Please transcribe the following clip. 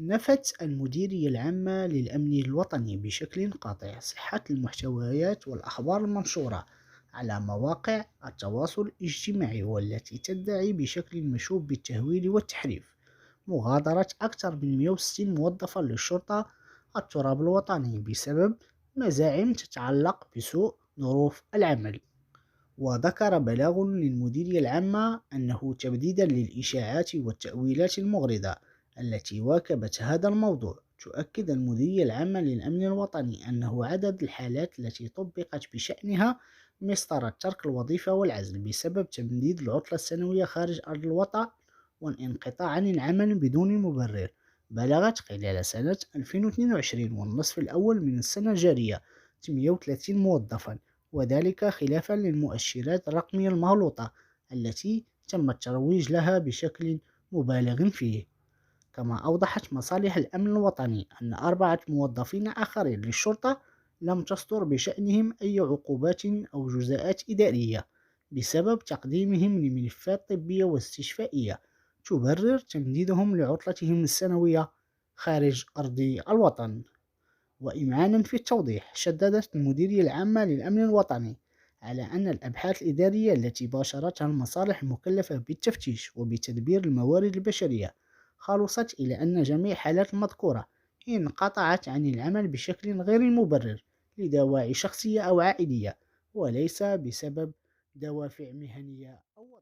نفت المديرية العامة للأمن الوطني بشكل قاطع صحة المحتويات والأخبار المنشورة على مواقع التواصل الاجتماعي والتي تدعي بشكل مشوب بالتهويل والتحريف. مغادرة أكثر من 160 موظفا للشرطة التراب الوطني بسبب مزاعم تتعلق بسوء ظروف العمل. وذكر بلاغ للمديرية العامة أنه تبديدا للإشاعات والتأويلات المغرضة التي واكبت هذا الموضوع، تؤكد المديرية العامة للأمن الوطني أنه عدد الحالات التي طبقت بشأنها مسطرة ترك الوظيفة والعزل بسبب تمديد العطلة السنوية خارج أرض الوطن والانقطاع عن العمل بدون مبرر بلغت خلال سنة 2022 والنصف الأول من السنة الجارية 38 موظفا، وذلك خلافا للمؤشرات الرقمية المغلوطة التي تم الترويج لها بشكل مبالغ فيه. كما أوضحت مصالح الأمن الوطني أن 4 موظفين آخرين للشرطة لم تصدر بشأنهم أي عقوبات أو جزاءات إدارية بسبب تقديمهم لملفات طبية واستشفائية تبرر تمديدهم لعطلتهم السنوية خارج أرض الوطن. وإمعانا في التوضيح، شددت المديرية العامة للأمن الوطني على أن الأبحاث الإدارية التي باشرتها المصالح المكلفة بالتفتيش وبتدبير الموارد البشرية خلصت إلى أن جميع الحالات المذكورة انقطعت عن العمل بشكل غير مبرر لدواعي شخصية أو عائلية، وليس بسبب دوافع مهنية أو